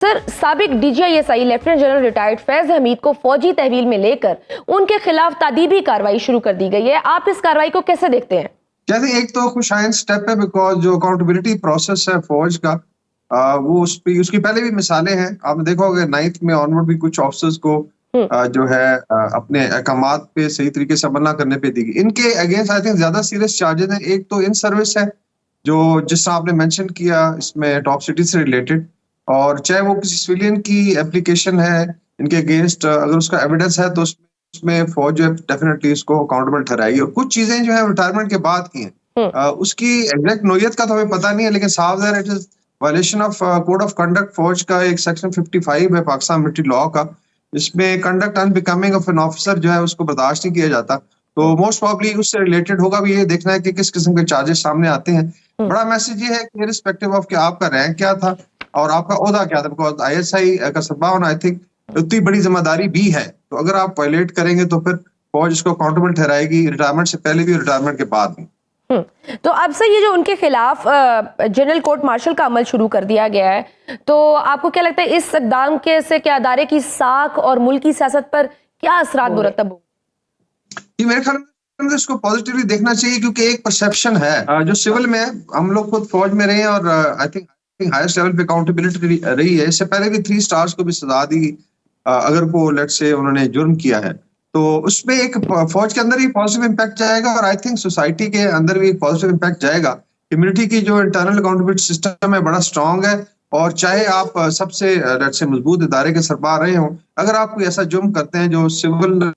Sir, साबिक DG ISI lieutenant general retired Faiz Hamid को फौजी तहवील में लेकर उनके खिलाफ तादीबी कार्रवाई शुरू कर दी गई है। आप इस कार्रवाई को कैसे देखते हैं? जैसे एक तो खुशाइन स्टेप है बिकॉज जो अकाउंटेबिलिटी प्रोसेस है फौज का वो उसकी पहले भी मिसालें हैं। आपने देखा होगा 9th में ऑनवर्ड भी कुछ ऑफिसर्स को जो है अपने अहकामात पे सही तरीके से अमल ना करने पे दी गई। इनके अगेंस्ट आई थिंक ज्यादा सीरियस चार्जेस हैं। एक तो इन सर्विस है जो जिस आपने मेंशन किया इसमें टॉप सिटी से रिलेटेड, और चाहे वो किसी सिविलियन की एप्लीकेशन है इनके अगेंस्ट, अगर उसका एविडेंस है तो उसमें फौज जो है डेफिनेटली इसको अकाउंटेबल ठहराएगी। और कुछ चीजें जो है रिटायरमेंट के बाद की हैं, उसकी एग्जैक्ट नोयत का तो हमें पता नहीं है, लेकिन साफ है it is violation of code of conduct. फौज का एक सेक्शन 55 है पाकिस्तान मिलिट्री लॉ का, जिसमें conduct unbecoming of an officer जो है उसको बर्दाश्त नहीं किया जाता। तो मोस्ट प्रॉब्ली उससे रिलेटेड होगा भी। ये देखना है कि किस किस्म के चार्जेस सामने आते हैं। बड़ा मैसेज ये है कि रिस्पेक्टिव ऑफ कि आपका रैंक क्या था और आपका ओहदा क्या था, बिकॉज आईएसआई का सब्बा होना आई थिंक उतनी बड़ी जिम्मेदारी भी है। तो अगर आप वायलेट करेंगे तो फिर फौज इसको अकाउंटेबल ठहराएगी, रिटायरमेंट से पहले भी, रिटायरमेंट के बाद भी। तो अब से ये जो उनके खिलाफ जनरल कोर्ट मार्शल का अमल शुरू कर दिया गया है, तो आपको क्या लगता है इस इक़दाम के से क्या अदारे की साख और मुल्की सियासत पर क्या असरात मुरतब होंगे? मेरे ख्याल में इसको पॉजिटिवली देखना चाहिए, क्योंकि एक परसेप्शन है जो सिविल में है। हम लोग खुद फौज में रहे हैं और आई थिंक हाईएस्ट लेवल पे अकाउंटेबिलिटी रही है। इससे पहले भी 3 स्टार्स को भी सजा दी अगर वो लेट्स से उन्होंने जुर्म किया है, तो उसमें एक फौज के अंदर ही पॉजिटिव इम्पैक्ट जाएगा और आई थिंक सोसाइटी के अंदर भी पॉजिटिव इम्पैक्ट जाएगा। कम्युनिटी की जो इंटरनल अकाउंटेबिलिटी सिस्टम है बड़ा स्ट्रांग है, और चाहे आप सबसे लेट्स से मजबूत इदारे के सरबराह रहे हों, अगर आप कोई ऐसा जुर्म करते हैं जो सिविल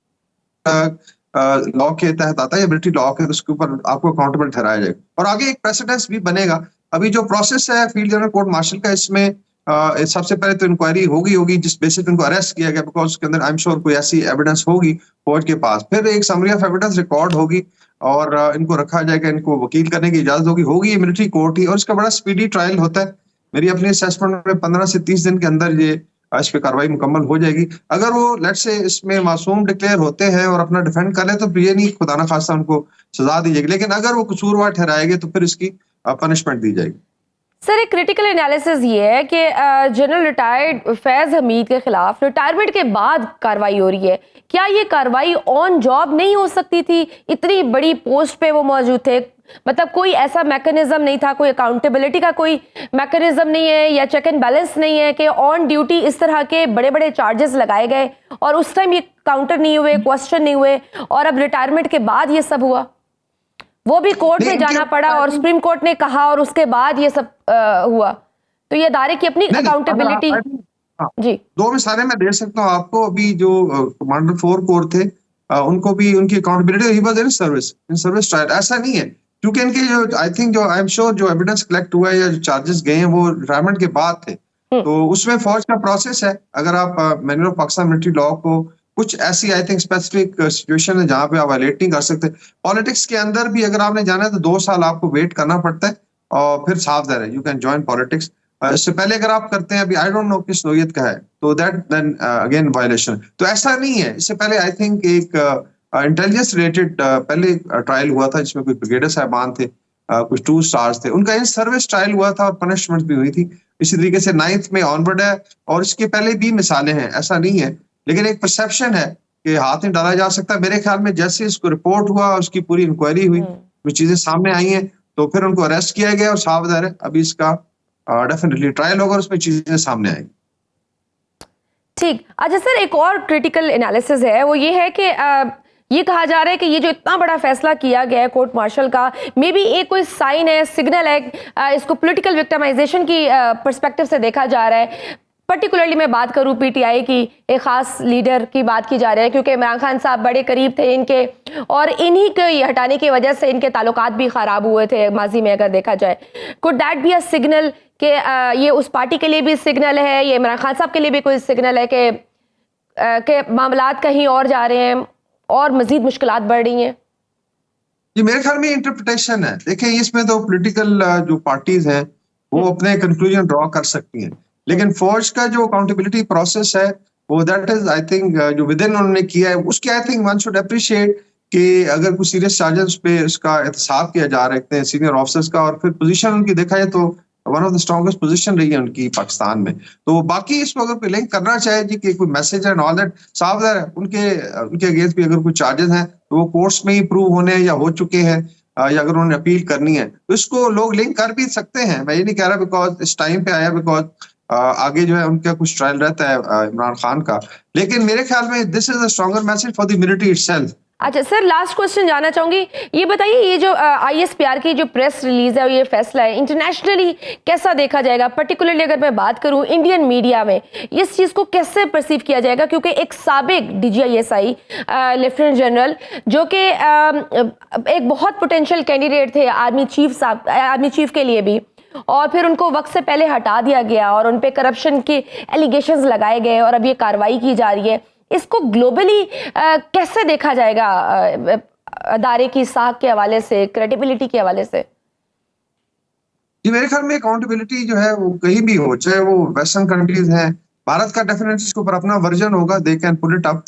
लॉ के तहत आता है या मिलिट्री लॉ के, तो उसके ऊपर आपको अकाउंटेबल ठहराया जाएगा और आगे एक प्रेसिडेंस भी बनेगा। अभी जो प्रोसेस है फील्ड जनरल कोर्ट मार्शल का, इसमें सबसे पहले तो इंक्वायरी होगी जिस बेसिस पे इनको अरेस्ट किया गया, बिकॉज उसके अंदर आई एम श्योर कोई ऐसी एविडेंस होगी फौज के पास। फिर एक समरी ऑफ एविडेंस रिकॉर्ड होगी और इनको रखा जाएगा, इनको वकील करने की इजाजत होगी ये मिलिट्री कोर्ट ही, और इसका बड़ा स्पीडी ट्रायल होता है। मेरी अपनी असेसमेंट में 15 से 30 दिन के अंदर ये इस पे कार्रवाई मुकम्मल हो जाएगी। अगर वो लेट्स से इसमें मासूम डिक्लेयर होते हैं और अपना डिफेंड कर ले तो ये नहीं खुदा ना खास्ता उनको सजा दी जाएगी, लेकिन अगर वो कसूरवार ठहराएंगे तो फिर इसकी पनिशमेंट दी जाएगी। सर, एक क्रिटिकल एनालिसिस ये है कि जनरल रिटायर्ड फैज हमीद के खिलाफ रिटायरमेंट के बाद कार्रवाई हो रही है। क्या ये कार्रवाई ऑन जॉब नहीं हो सकती थी? इतनी बड़ी पोस्ट पे वो मौजूद थे, मतलब कोई ऐसा मैकेनिज्म नहीं था, कोई अकाउंटेबिलिटी का कोई मैकेनिज्म नहीं है या चेक एंड बैलेंस नहीं है कि ऑन ड्यूटी इस तरह के बड़े बड़े चार्जेस लगाए गए और उस टाइम ये काउंटर नहीं हुए, क्वेश्चन नहीं हुए, और अब रिटायरमेंट के बाद ये सब हुआ? वो भी कोर्ट में जाना पड़ा और सुप्रीम कोर्ट ने कहा और उसके बाद ये सब हुआ। तो ये अदारे की अपनी अकाउंटेबिलिटी। जी, 2 मिसालें मैं दे सकता हूँ आपको। अभी जो कमांडर 4 कोर थे उनको भी उनकी accountability he was in service trial. ऐसा नहीं है, क्योंकि इनके जो आई थिंक जो आई एम श्योर जो एविडेंस कलेक्ट हुआ है या जो चार्जेस गए हैं वो रिटायरमेंट के बाद थे। तो उसमें फौज का प्रोसेस है। अगर आप manual of Pakistan military law को कुछ ऐसी आई थिंक स्पेसिफिक सिचुएशन है जहां पे आप वायलेट नहीं कर सकते। पॉलिटिक्स के अंदर भी अगर आपने जाना है तो 2 साल आपको वेट करना पड़ता है और फिर साफ ज़ाहिर है यू कैन जॉइन पॉलिटिक्स। इससे पहले अगर आप करते हैं, अभी आई डोंट नो किस नोयत का है, तो दैट देन अगेन वायलेशन। तो ऐसा नहीं है। इससे पहले आई थिंक एक इंटेलिजेंस रिलेटेड पहले ट्रायल हुआ था जिसमें कुछ ब्रिगेडियर साहबान थे, कुछ 2 स्टार्स थे, उनका इन सर्विस ट्रायल हुआ था और पनिशमेंट भी हुई थी। इसी तरीके से 9th में ऑनवर्ड है और इसके पहले भी मिसालें हैं, ऐसा नहीं है। लेकिन एक परसेप्शन है कि हाथ नहीं डाला जा सकता। मेरे ख्याल में जैसे इसको रिपोर्ट हुआ, उसकी पूरी इंक्वायरी हुई, कुछ चीजें सामने आई हैं, तो फिर उनको अरेस्ट किया गया और साफ ज़ाहिर है अभी इसका डेफिनेटली ट्रायल होगा और उसमें चीजें सामने आएंगी। ठीक। अच्छा सर, एक और क्रिटिकल एनालिसिस है, वो ये है कि ये कहा जा रहा है कि ये जो इतना बड़ा फैसला किया गया है कोर्ट मार्शल का, मे बी एक कोई साइन है, सिग्नल है, इसको पॉलिटिकल विक्टिमाइजेशन की पर्सपेक्टिव से देखा जा रहा है। पर्टिकुलरली मैं बात करूं पीटीआई की एक खास लीडर की बात की जा रही है, क्योंकि इमरान खान साहब बड़े करीब थे इनके और इन्हीं के हटाने की वजह से इनके ताल्लुकात भी खराब हुए थे माजी में अगर देखा जाए। Could that be a signal कि ये उस पार्टी के लिए भी सिग्नल है, ये इमरान खान साहब के लिए भी कोई सिग्नल है कि मामलात कहीं और जा रहे हैं और मजीद मुश्किलात बढ़ रही हैं? ये मेरे ख्याल में इंटरप्रिटेशन है। देखिए, इसमें तो पॉलिटिकल जो पार्टीज हैं वो अपने कंक्लूजन ड्रॉ कर सकती हैं, लेकिन फौज का जो अकाउंटेबिलिटी प्रोसेस है वो दैट इज आई थिंक जो विद इन उन्होंने किया है, उसके I think one should appreciate कि अगर कुछ सीरियस चार्जेस पे इसका एहतसाब किया जा रहे हैं सीनियर ऑफिसर्स का, और फिर पोजीशन उनकी देखा जाए तो one of the strongest position रही है उनकी पाकिस्तान में। तो बाकी इसको अगर कोई लिंक करना चाहे जी कि कोई मैसेज एंड ऑल दैट, साफ है उनके उनके अगेंस्ट भी अगर कोई चार्जेस हैं तो वो कोर्ट्स में ही प्रूव होने या हो चुके हैं, या अगर उन्होंने अपील करनी है तो इसको लोग लिंक कर भी सकते हैं। मैं ये नहीं कह रहा बिकॉज इस टाइम पे आया, बिकॉज आगे जो है उनका कुछ ट्रायल रहता है इमरान खान का, लेकिन मेरे ख्याल में this is a stronger message for the military itself. अच्छा सर, लास्ट क्वेश्चन जानना चाहूंगी, ये बताइए ये जो ISPR की जो प्रेस रिलीज है और ये फैसला है इंटरनेशनली कैसा देखा जाएगा? पर्टिकुलरली अगर मैं बात करूं इंडियन मीडिया में इस चीज़ को कैसे परसीव किया जाएगा? क्योंकि एक साबिक DGISI लेफ्टिनेंट जनरल जो कि एक बहुत पोटेंशियल कैंडिडेट थे आर्मी चीफ के लिए भी, और फिर उनको वक्त से पहले हटा दिया गया और उन पे करप्शन के एलिगेशंस लगाए गए और अब ये कार्रवाई की जा रही है। इसको ग्लोबली कैसे देखा जाएगा अदारे की साख के हवाले से, क्रेडिबिलिटी के हवाले से? जी मेरे ख्याल में अकाउंटेबिलिटी जो है वो कहीं भी हो, चाहे वो वेस्टर्न कंट्रीज हैं, भारत का डेफिनेटली इसके ऊपर अपना वर्जन होगा, they can pull it up.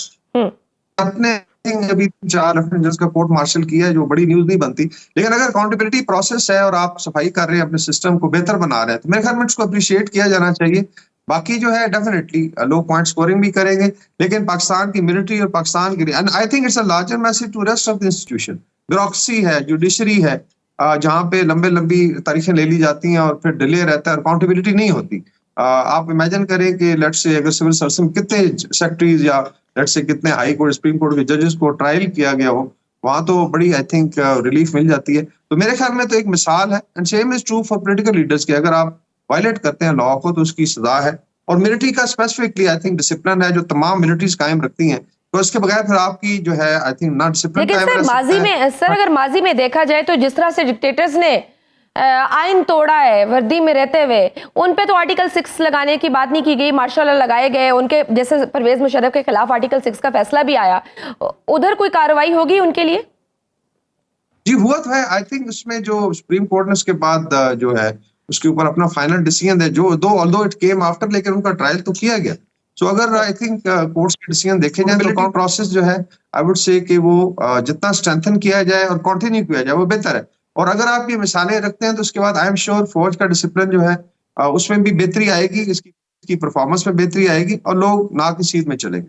अपने अभी 4 लेफ्टिनेंट जनरल्स का कोर्ट मार्शल किया है, जो बड़ी न्यूज नहीं बनती, लेकिन अगर अकाउंटेबिलिटी प्रोसेस है और आप सफाई कर रहे हैं, अपने सिस्टम को बेहतर बना रहे हैं, तो मेरे ख्याल में इसको अप्रिशिएट किया जाना चाहिए। बाकी जो है डेफिनेटली लोग पॉइंट स्कोरिंग भी करेंगे, लेकिन पाकिस्तान की मिलिट्री और पाकिस्तान की, and I think it's a larger message to rest of the institution, bureaucracy है, जुडिशरी है, जहाँ पे लंबी तारीखें ले ली जाती हैं और फिर डिले रहता है, अकाउंटेबिलिटी नहीं होती। आप इमेजिन करें कि लेट्स से अगर सिविल सर्विस में कितने सेक्रेटरीज या लेट्स से कितने हाई कोर्ट, सुप्रीम कोर्ट के जजेस को ट्रायल किया गया हो, वहां तो बड़ी आई थिंक रिलीफ मिल जाती है। तो मेरे ख्याल में तो एक मिसाल है, and same is true for political leaders के अगर आप वायलेट करते हैं लॉ को तो उसकी सजा है। और मिलिट्री का स्पेसिफिकली आई थिंक डिसिप्लिन है जो तमाम मिलिट्रीज कायम रखती हैं, तो इसके बगैर फिर आपकी जो है आई थिंक ना डिसिप्लिन लेकिन सर माजी में, सर अगर माजी में देखा जाए तो जिस तरह से डिक्टेटर्स ने आइन तोड़ा है वर्दी में रहते हुए, उन पे तो आर्टिकल 6 लगाने की बात नहीं की गई, मार्शल लॉ लगाए गए, उनके जैसे परवेज मुशर्रफ के खिलाफ आर्टिकल 6 का फैसला भी आया, उधर कोई कार्रवाई होगी उनके लिए? जी हुआ तो है, आई थिंक उसमें जो सुप्रीम कोर्ट ने उसके बाद जो है उसके ऊपर अपना फाइनल डिसीजन है, जो दो ऑल्दो इट केम आफ्टर, लेकिन उनका ट्रायल तो किया गया। सो अगर आई थिंक कोर्ट्स के डिसीजन देखे जाए तो प्रोसेस जो है आई वुड से कि वो जितना स्ट्रेंथन किया जाए और कंटिन्यू किया जाए वो बेहतर है। और अगर आप ये मिसालें रखते हैं तो उसके बाद आई एम श्योर फौज का डिसिप्लिन जो है उसमें भी बेहतरी आएगी, इसकी परफॉर्मेंस में बेहतरी आएगी और लोग ना की सीध में चलेंगे।